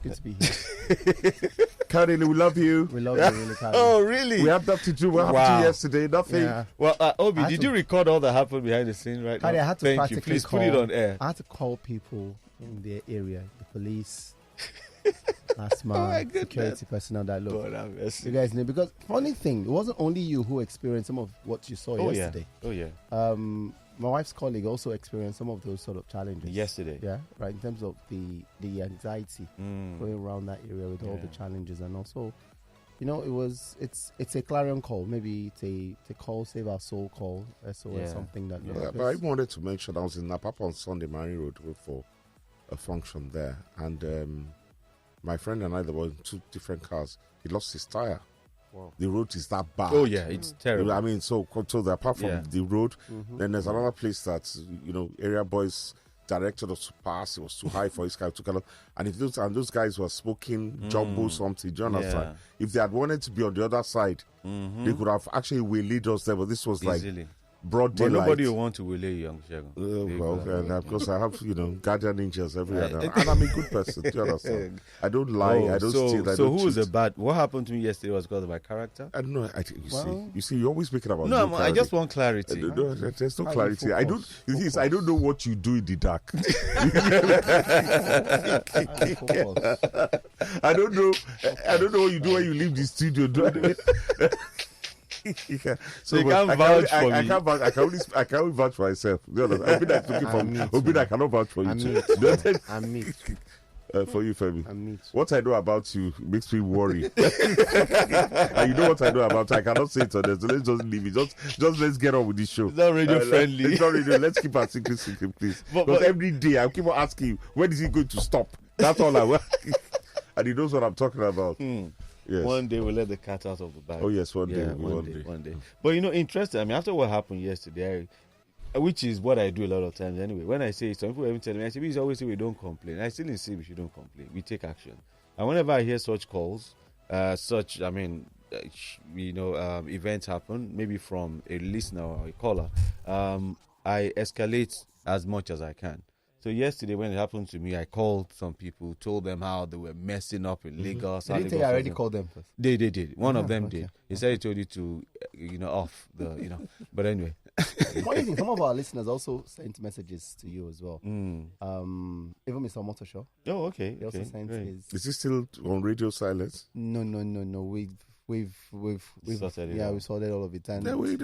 Good to be here. Karen, we love you. We love you, really, Karen. Oh, really? We had that to do. What happened to you yesterday? Nothing. Yeah. Well, Obi, did you record all that happened behind the scene right Karen, now? I had to Thank you. practically Please put it on air. I had to call people in their area, the police, asthma, security personnel that look. You guys know, because funny thing, it wasn't only you who experienced some of what you saw yesterday. Yeah. My wife's colleague also experienced some of those sort of challenges Yesterday. Yeah, right. In terms of the anxiety going around that area with all the challenges, and also, you know, it's a clarion call. Maybe it's a call, save our soul call, SOS, something that. But I wanted to mention I was in Napapa on Sunday, Marine Road, for a function there, and my friend and I, there were in two different cars. He lost his tire. Wow. The road is that bad. Oh yeah, it's terrible. I mean, so apart from the road, then there's another place that, you know, area boys directed us to pass. It was too high for his car to come up. And if those guys were smoking jumbo something, do you understand? If they had wanted to be on the other side, they could have actually waylaid us there. But this was easily. like broad daylight. But nobody will want to waylay you, young Shagun. Because I have, you know, guardian angels everywhere now. And I'm a good person, do you understand? I don't lie, I don't steal, I so don't who cheat. was the bad? What happened to me yesterday was because of my character? I don't know. You see, you're always speaking about. No, I just want clarity. No, there's no clarity. I don't. I don't know what you do in the dark. I don't know. I don't know what you do when you leave the studio. So you can't vouch for me. I can't vouch for myself. Obi that's looking for me. Obi, I cannot vouch for you. I'm me. For you, Femi. What I know about you makes me worry. And you know what I know about you. I cannot say it on this. So let's just leave it. Just let's get on with this show. It's not radio friendly. It's not radio. Let's keep our secret, please. Because every day I keep on asking you, when is it going to stop? That's all I want. And he knows what I'm talking about. Yes. One day we'll let the cat out of the bag. Oh yes, one day. But you know, interesting. I mean, after what happened yesterday, which is what I do a lot of times anyway. When I say, some people even tell me, I say, we always say we don't complain. I still insist we should don't complain. We take action. And whenever I hear such calls, events happen, maybe from a listener or a caller, I escalate as much as I can. So yesterday when it happened to me, I called some people, told them how they were messing up in Lagos. Did they already called them first? They did. One of them did. He said he told you to, off the, But anyway. What do you think? Some of our listeners also sent messages to you as well. Even Mr. Motoshaw. Oh, okay. He also sent his. Is he still on radio silence? No. We've sorted it out. we sorted all of it. And we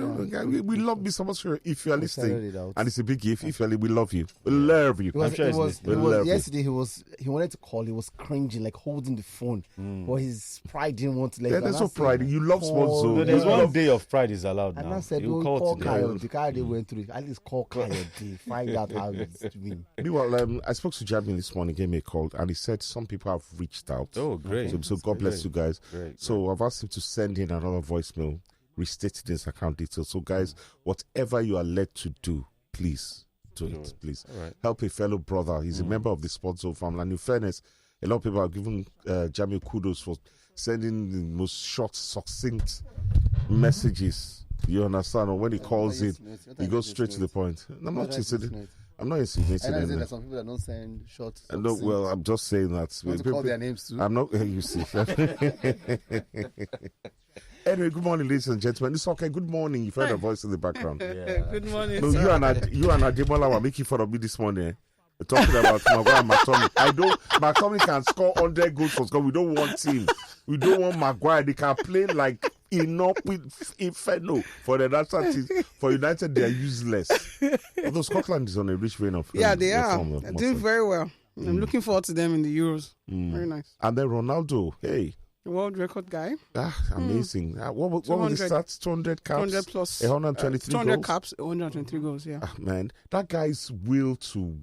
love Mr. Motoshaw. If you are listening, and it's a big if we love you. We love you. Yesterday he wanted to call. He was cringing, like holding the phone, but his pride didn't want to let. There's no pride. You love sports zone. No, there's one day of pride is allowed now. And I said, call Coyote. Coyote went through it. At least call Coyote. Find out how it's doing. Meanwhile, I spoke to Jamin this morning. Gave me a call, and he said some people have reached out. Oh, great! So God bless you guys. Great. So I've asked him to send in another voicemail restating his account details. So guys, whatever you are led to do, please do it. Please help a fellow brother. He's a member of the Sports Zone family. And in fairness, a lot of people are giving Jamil kudos for sending the most short, succinct messages. You understand? Or when he calls in, he goes straight to the point. I'm not insinuating. I'm not insinuating. And there's some people that don't send short. No, well, I'm just saying that. You want to call their names too? I'm not. You see. Anyway, good morning, ladies and gentlemen. It's okay. Good morning. You've heard a voice in the background. Yeah. Good morning. No, you and Ademola were making fun of me this morning. Talking about Maguire and McTominay. McTominay can score 100 goals for Scotland. We don't want him. We don't want Maguire. They can play like enough with Inferno for the national team. For United, they are useless. Although Scotland is on a rich vein of they are. They're doing very well. I'm looking forward to them in the Euros. Very nice. And then Ronaldo, hey. The world record guy. Amazing. What was the stats? 200 caps? 200 plus. 123 200 goals? caps, 123 goals, yeah. Man, that guy's will to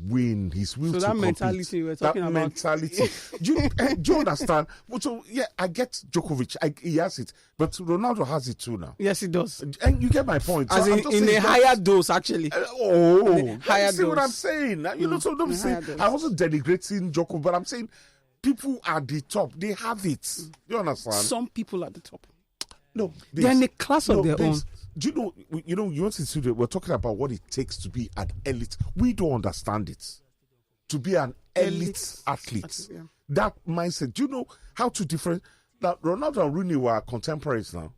win, his will to that compete. Mentality we're talking about. Mentality. do you understand? So, yeah, I get Djokovic. He has it. But Ronaldo has it too now. Yes, he does. And you get my point. As so in a higher dose, actually. Higher dose. See what I'm saying? You know, so don't say, I wasn't denigrating Djokovic, but I'm saying people at the top, they have it. You understand? Some people at the top. No. They're in a class of their own. Do you want to see, we're talking about what it takes to be an elite. We don't understand it. to be an elite athlete. Yeah. That mindset. Do you know how to different? Now, Ronaldo and Rooney were contemporaries now.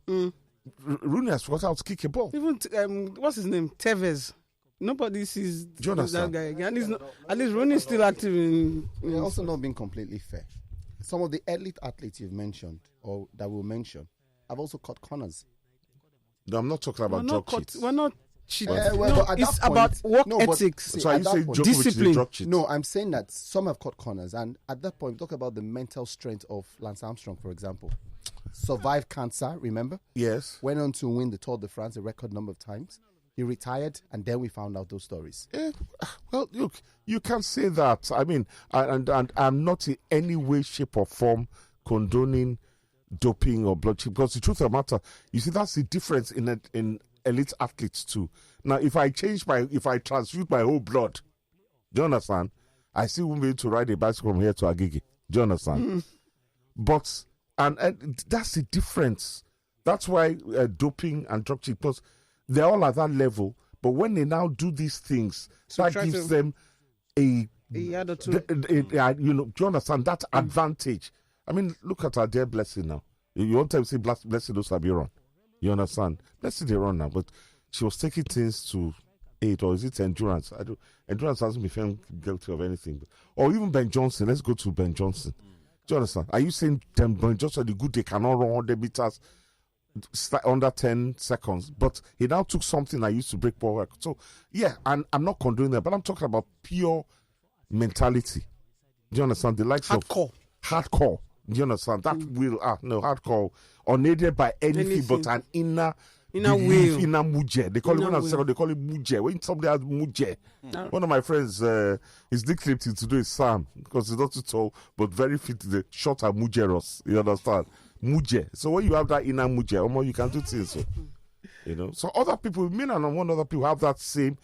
Rooney has forgot how to kick a ball. Even what's his name? Tevez. Nobody sees Jonathan. that guy again. At least Rooney is still active in. They're also not being completely fair. Some of the elite athletes you've mentioned, or that we'll mention, have also cut corners. No, I'm not talking about drug cheats. We're not cheating. It's about work ethics. So are you saying Djokovic discipline. is a drug cheat? No, I'm saying that some have cut corners, and at that point, talk about the mental strength of Lance Armstrong, for example. Survived cancer, remember? Yes. Went on to win the Tour de France a record number of times. He retired, and then we found out those stories. Yeah, well, look, you can't say that. I mean, and I'm not in any way, shape, or form condoning doping or blood cheating, because the truth of the matter, you see, that's the difference in elite athletes too. Now, if I transfuse my whole blood, do you understand? I still won't be able to ride a bicycle from here to Agege. Do you understand? But and that's the difference. That's why doping and drug cheating, because they're all at that level, but when they now do these things, that gives them a yard or two. do you understand that advantage? I mean, look at our dear Blessing now. You want to say Blessing knows how to run. You understand? Blessing they run now, but she was taking things to 8, or is it endurance? Endurance hasn't been found guilty of anything. Or even Ben Johnson. Let's go to Ben Johnson. Do you understand? Are you saying Ben Johnson the good they cannot run 100 meters under 10 seconds, but he now took something I used to break ball record. So yeah, and I'm not condoning that, but I'm talking about pure mentality. Do you understand? The likes of hardcore. Do you understand? That will hardcore, unaided by anything but an inner will, inner muje. They call it when I'm second, they call it muje. When somebody has muje, one of my friends, his nickname to do is Sam, because he's not too tall but very fit. The short and mujeros. You understand? Muje. So when you have that inner muje, you can do things. So, so other people, me and one other people have that same,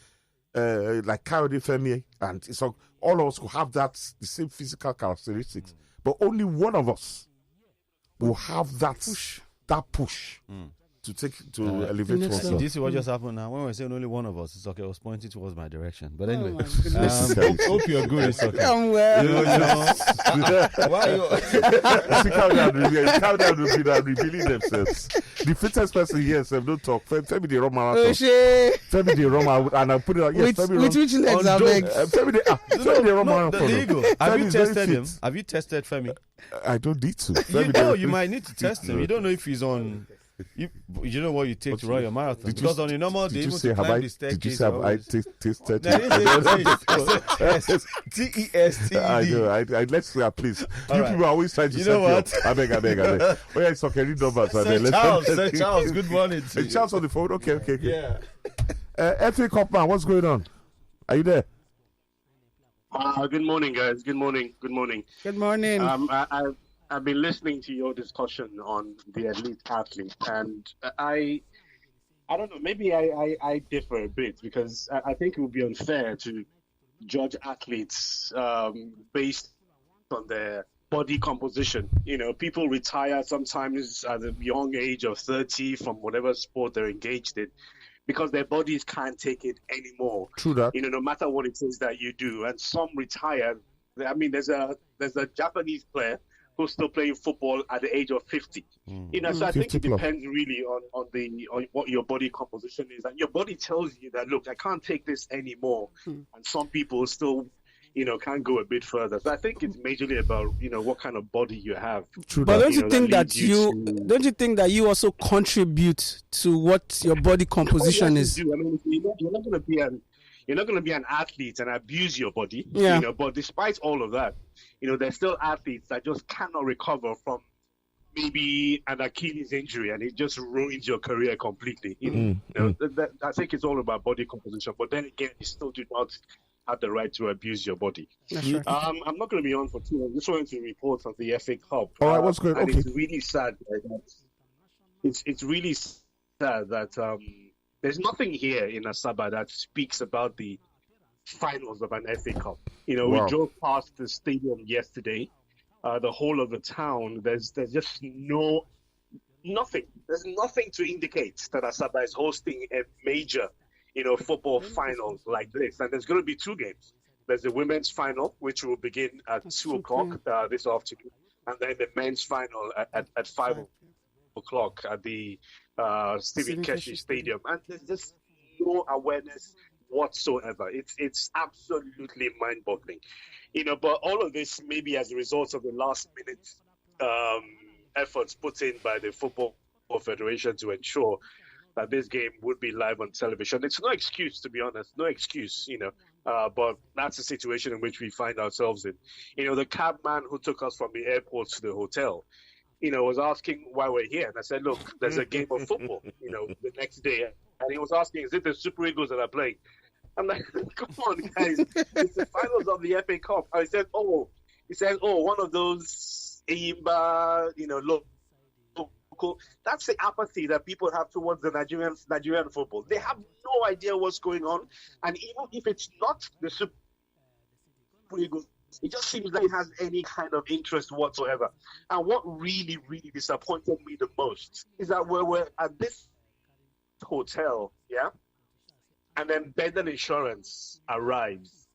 like Coyote Femi, and so all of us will have the same physical characteristics, but only one of us will have that push to elevate oneself. Do you see what just happened now? When we're saying only one of us, it's okay. I was pointing towards my direction, but anyway, hope you're good. It's okay. I'm well. Why you? Calm down, revealing themselves. The fittest person here, don't talk. Femi the Roma. Femi the Roma, and I put it out. Yes, Femi with which legs are big? Femi the Roma. There you go. Have you tested him? Have you tested Femi? I don't need to. You might need to test him. You don't know if he's on. You know what you take to run your marathon? Because on a normal day, even to climb the staircase. Did you say have I tested? TEST. I know. Let's say, please. You people are always trying to. You know what? I beg. Oh yeah, it's okay. Read numbers. Charles, good morning. Charles on the phone. Okay. Yeah. FA Cup man, what's going on? Are you there? Good morning, guys. Good morning. Good morning. I've been listening to your discussion on the elite athlete, and I don't know. Maybe I differ a bit, because I think it would be unfair to judge athletes based on their body composition. People retire sometimes at a young age of 30 from whatever sport they're engaged in, because their bodies can't take it anymore. True that. No matter what it is that you do, and some retire. I mean, there's a Japanese player who's still playing football at the age of 50. So I think it depends really on what your body composition is, and your body tells you that, look, I can't take this anymore. And some people still, can't go a bit further. So I think it's majorly about, what kind of body you have. True but that. don't you think that you also contribute to what your body composition is? I mean, you're not going to be an athlete and abuse your body. But despite all of that, there's still athletes that just cannot recover from maybe an Achilles injury, and it just ruins your career completely. I think it's all about body composition. But then again, you still do not have the right to abuse your body. Right. I'm not going to be on for too long. I just wanted to report on the FA Cup. All right, what's going on? Okay. It's really sad. It's really sad that there's nothing here in Asaba that speaks about the finals of an FA Cup. We drove past the stadium yesterday, the whole of the town. There's just nothing. There's nothing to indicate that Asaba is hosting a major, football finals like this. And there's going to be 2 games. There's a women's final, which will begin at 2 o'clock this afternoon, and then the men's final at 5 o'clock at the Stephen Keshi Stadium. And there's just no awareness whatsoever. It's absolutely mind-boggling, But all of this maybe as a result of the last-minute efforts put in by the Football Federation to ensure that this game would be live on television. It's no excuse, to be honest, no excuse, but that's the situation in which we find ourselves in. The cabman who took us from the airport to the hotel, was asking why we're here. And I said, look, there's a game of football, the next day. And he was asking, is it the Super Eagles that are playing? I'm like, come on, guys. It's the finals of the FA Cup. I said, one of those Eimba, local. That's the apathy that people have towards the Nigerian football. They have no idea what's going on. And even if it's not the Super Eagles, it just seems like it has any kind of interest whatsoever. And what really, really disappointed me the most is that we're at this hotel, and then Bendel Insurance arrives.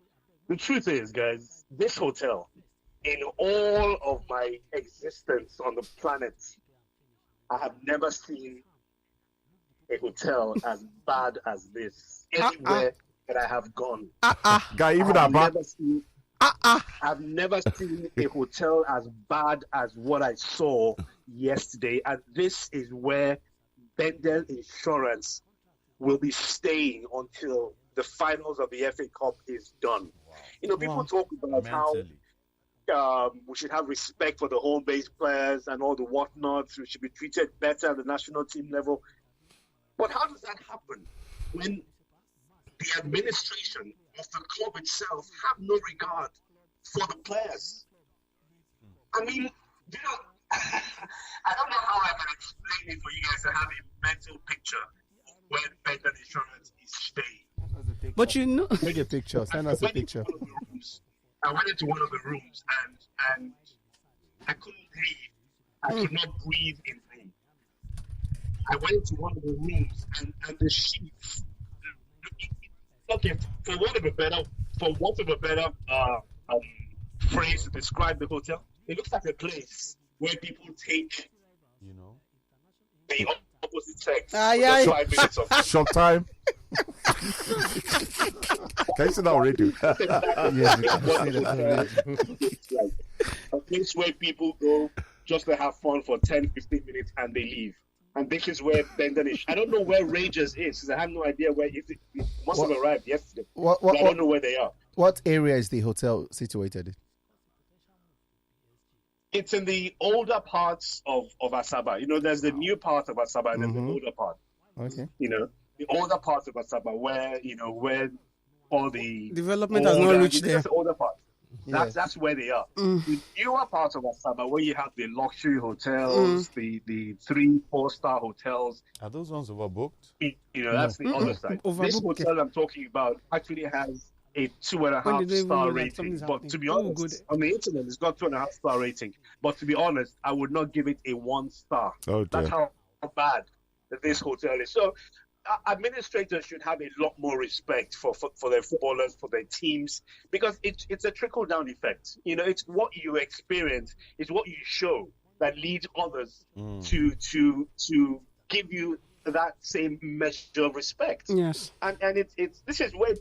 The truth is, guys, this hotel, in all of my existence on the planet, I have never seen a hotel as bad as this anywhere that I have gone. Guy, even I've never seen a hotel as bad as what I saw yesterday, and this is where Bendel Insurance will be staying until the finals of the FA Cup is done. People talk about how we should have respect for the home-based players and all the whatnots. We should be treated better at the national team level. But how does that happen when the administration of the club itself have no regard for the players? I mean, I don't know how I can explain it for you guys to have a mental picture of where Bendel Insurance is staying. But take a picture. Send us a picture. I went into one of the rooms and I couldn't breathe. I could not breathe in pain. I went into one of the rooms and the sheets. Okay, for want of a better phrase to describe the hotel, it looks like a place where people take, the opposite sex. 5 minutes of short time. Can you say that already? A place where people go just to have fun for 10, 15 minutes and they leave. And this is where Bendel is. I don't know where Rangers is, because I have no idea where it must have arrived yesterday. I don't know where they are. What area is the hotel situated in? It's in the older parts of Asaba. There's the new part of Asaba and then the older part. Okay. The older part of Asaba where all the development has not reached there. That's the older part. That's where they are. The newer part of Asaba where you have the luxury hotels, the 3-4 star hotels. Are those ones overbooked? That's the other side. This hotel I'm talking about actually has a 2.5 star rating. But to be honest, on the internet, it's got 2.5 star rating. But to be honest, I would not give it a 1 star. That's how bad this hotel is. So administrators should have a lot more respect for their footballers, for their teams, because it's a trickle-down effect. It's what you experience, it's what you show that leads others to give you that same measure of respect. Yes. And this is where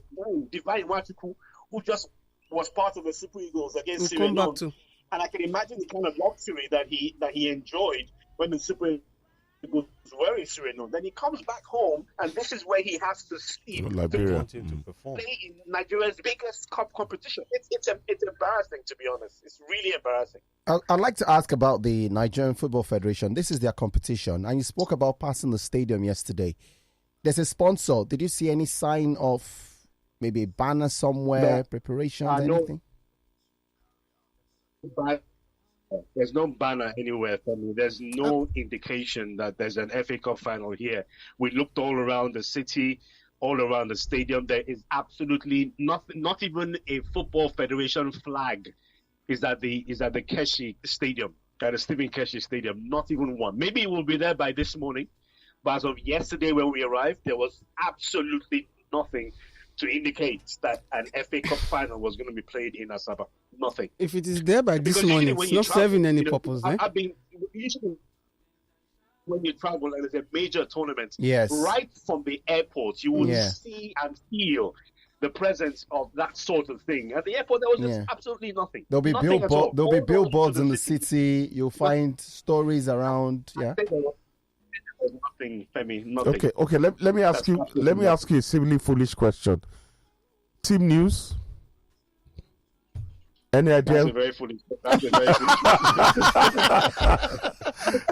Divine Watiku, who just was part of the Super Eagles against Sierra Leone, and I can imagine the kind of luxury that he enjoyed when the Super Eagles were in Sierra Leone. Then he comes back home, and this is where he has to sleep to play in Nigeria's biggest cup competition. It's embarrassing, to be honest. It's really embarrassing. I'd like to ask about the Nigerian Football Federation. This is their competition, and you spoke about passing the stadium yesterday. There's a sponsor. Did you see any sign of maybe a banner somewhere, preparations, anything? But there's no banner anywhere for me. There's no indication that there's an FA Cup final here. We looked all around the city, all around the stadium. There is absolutely nothing, not even a Football Federation flag is at the Keshi Stadium, at the Stephen Keshi Stadium. Not even one. Maybe it will be there by this morning, but as of yesterday when we arrived, there was absolutely nothing to indicate that an FA Cup final was going to be played in Asaba. Nothing. If it is there by this morning, it's not serving any purpose. I've been usually when you travel and there's a major tournament, yes, right from the airport, you will see and feel the presence of that sort of thing. At the airport, there was just absolutely nothing. There'll be billboards in the city. You'll find stories around. Yeah. Nothing, Femi, nothing. Okay. Let me ask you. Let me ask you a seemingly foolish question. Team news. Any idea? That's a very foolish.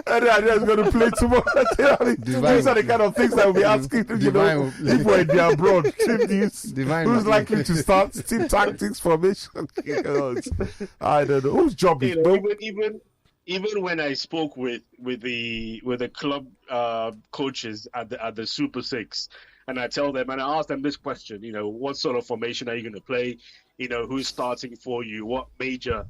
Any idea is going to play tomorrow? These are the kind of things that we'll be asking. If we're in the abroad, team news. Who's likely to start? Team tactics, formation. I don't know whose job is. Even when I spoke with the club coaches at the Super Six, and I tell them and I ask them this question, what sort of formation are you going to play? Who's starting for you? What major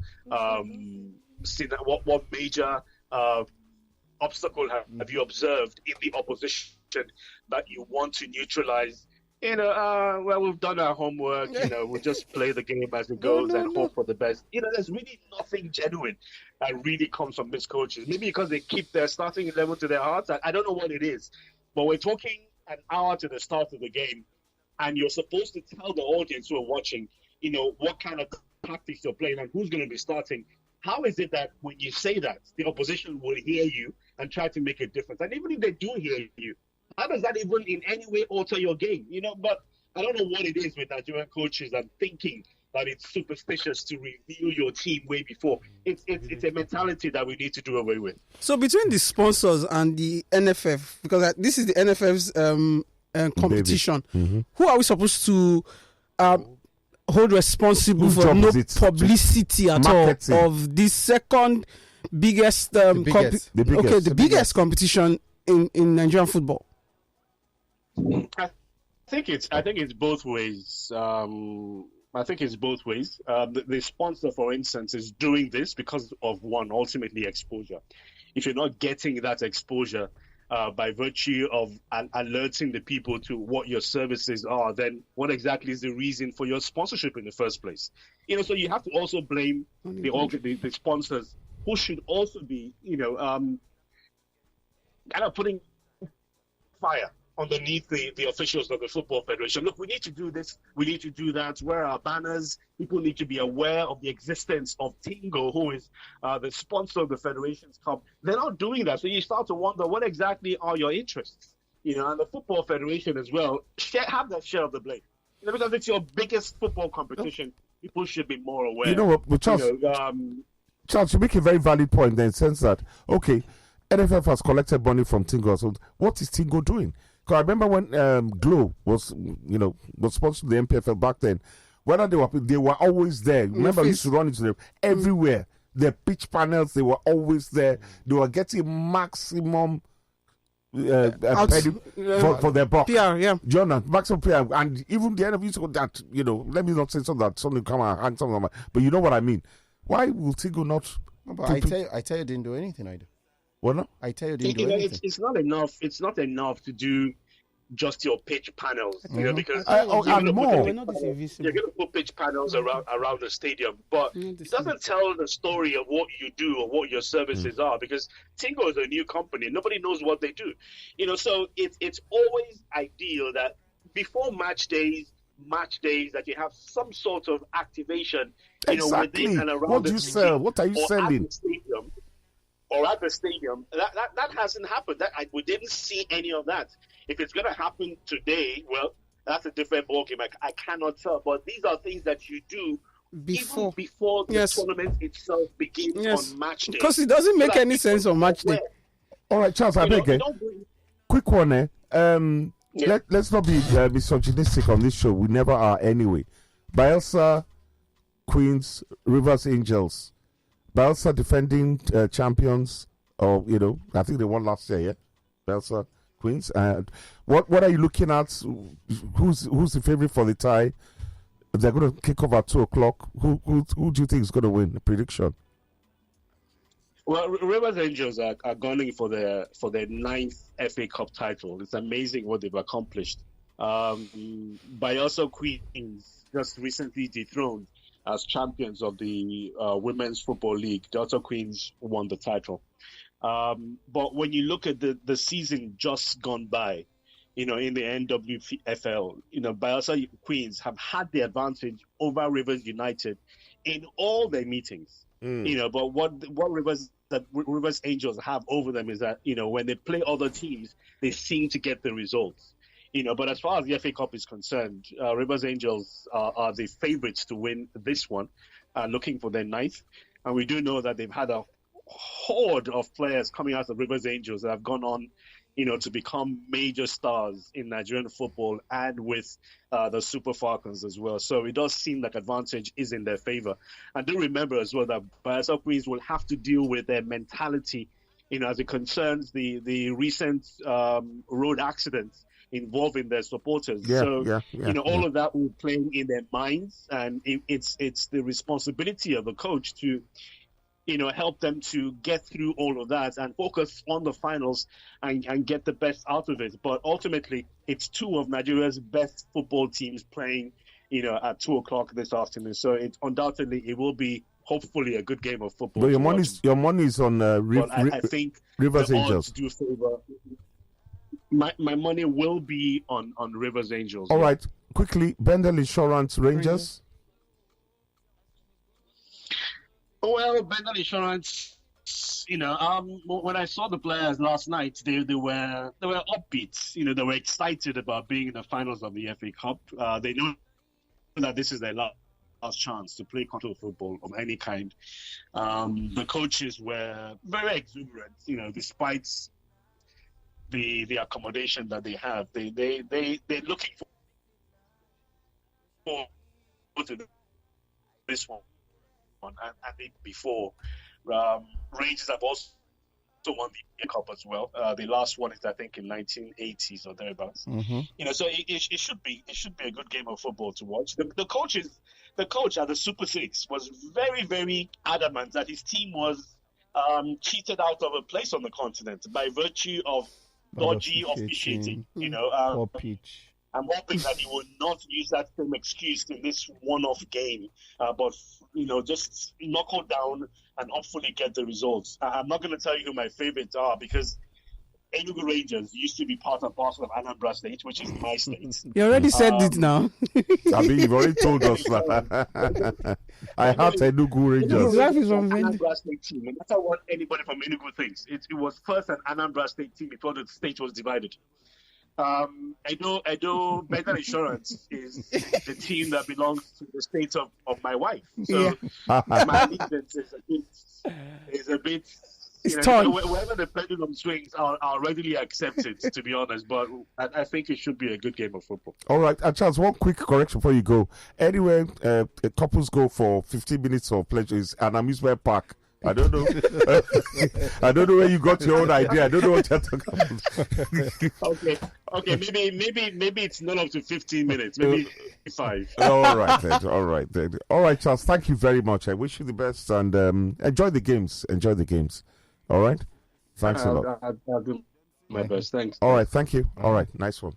obstacle have you observed in the opposition that you want to neutralize? Well, we've done our homework. We'll just play the game as it goes and hope for the best. There's really nothing genuine that really comes from these coaches. Maybe because they keep their starting 11 to their hearts. I don't know what it is. But we're talking an hour to the start of the game, and you're supposed to tell the audience who are watching, what kind of tactics you're playing and who's going to be starting. How is it that when you say that, the opposition will hear you and try to make a difference? And even if they do hear you, how does that even in any way alter your game? But I don't know what it is with Nigerian coaches and thinking that it's superstitious to reveal your team way before. It's a mentality that we need to do away with. So between the sponsors and the NFF, because this is the NFF's competition, who are we supposed to hold responsible for no publicity at Marketing. All of the second biggest, the biggest competition in Nigerian football? I think it's both ways. The sponsor, for instance, is doing this because of ultimately exposure. If you're not getting that exposure by virtue of alerting the people to what your services are, then what exactly is the reason for your sponsorship in the first place? So you have to also blame the sponsors, who should also be, kind of putting fire underneath the officials of the Football Federation. Look, we need to do this, we need to do that. Where are our banners? People need to be aware of the existence of Tingo, who is the sponsor of the Federation's Cup. They're not doing that, so you start to wonder what exactly are your interests. And the Football Federation as well have that share of the blame. Because it's your biggest football competition, people should be more aware. You know what, but Charles, you make a very valid point in the sense that, okay, NFF has collected money from Tingo. So what is Tingo doing? Because I remember when Glow was sponsored the MPFL back then. Whether they were always there. Remember, we used to run into them everywhere. The pitch panels, they were always there. They were getting maximum for their buck. PR, yeah. Jonah, maximum PR. And even the NFF used to go that, let me not say something that something come and hand something, but you know what I mean. Why will Tingo not? No, but I tell you, didn't do anything either. What not? I tell you, didn't do anything. It's not enough. It's not enough to do just your pitch panels, because and more. You're going to put pitch panels around the stadium, but it doesn't tell the story of what you do or what your services are, because Tingo is a new company. Nobody knows what they do. So it's always ideal that before match days, that you have some sort of activation, exactly. within and around what do you sell? What are you selling? At the stadium, that hasn't happened. We didn't see any of that. If it's going to happen today, well, that's a different ballgame. I cannot tell. But these are things that you do even before the tournament itself begins on match day. Because it doesn't make any sense on match day. All right, Charles, I beg. Quick one, Let's not be misogynistic on this show. We never are anyway. Bielsa, Queens, Rivers Angels. Bielsa defending champions, or I think they won last year. Yeah, Bielsa, Queens. What are you looking at? Who's the favorite for the tie? They're going to kick off at 2:00. Who do you think is going to win? The prediction. Well, Rivers Angels are gunning for their 9th FA Cup title. It's amazing what they've accomplished Bayelsa Queens just recently dethroned as champions of the Women's Football League. Delta Queens won the title. But when you look at the season just gone by, in the NWFL, Bayelsa Queens have had the advantage over Rivers United in all their meetings. But what Rivers Angels have over them is that, when they play other teams, they seem to get the results. But as far as the FA Cup is concerned, Rivers Angels are the favourites to win this one, looking for their ninth. And we do know that they've had a horde of players coming out of Rivers Angels that have gone on, to become major stars in Nigerian football and with the Super Falcons as well. So it does seem like advantage is in their favour. And do remember as well that Bayelsa Queens will have to deal with their mentality, as it concerns the recent road accidents involving their supporters. All of that will play in their minds, and it's the responsibility of the coach to help them to get through all of that and focus on the finals and get the best out of it. But ultimately, it's two of Nigeria's best football teams playing, at 2:00 this afternoon. So it will be hopefully a good game of football. But your money is on I think Rivers Angels. Do favor. My money will be on Rivers Angels. All right, quickly, Bendel Insurance Rangers. Well, Bendel Insurance, when I saw the players last night, they were upbeat. They were excited about being in the finals of the FA Cup. They know that this is their last chance to play control football of any kind. The coaches were very exuberant. Despite the accommodation that they have, they're looking for this one. And before, Rangers have also won the FA Cup as well. The last one is, I think, in 1980s or thereabouts. So it should be a good game of football to watch. The coach at the Super Six was very, very adamant that his team was cheated out of a place on the continent by virtue of dodgy officiating. Poor pitch. I'm hoping that he will not use that same excuse in this one-off game, but just knuckle down and hopefully get the results. I'm not going to tell you who my favorites are because Enugu Rangers used to be part and parcel of Anambra State, which is my state. You already said it now. You've already told us that. I have Enugu Rangers. Anambra State team. No matter what anybody from Enugu thinks, it was first an Anambra State team before the state was divided. Edo Better Insurance is the team that belongs to the state of my wife. So my allegiance is a bit wherever the pendulum swings, I'll readily accept it, to be honest. But I think it should be a good game of football. All right, Charles, one quick correction before you go. Anywhere couples go for 15 minutes of pleasure is an amusement park. I don't know. I don't know where you got your own idea. I don't know what you're talking about. Okay. Maybe it's not up to 15 minutes. Maybe 5. All right, Charles. Thank you very much. I wish you the best and enjoy the games. All right. Thanks a lot. I'll do my best. Thanks. All right. Thank you. All right. Nice one.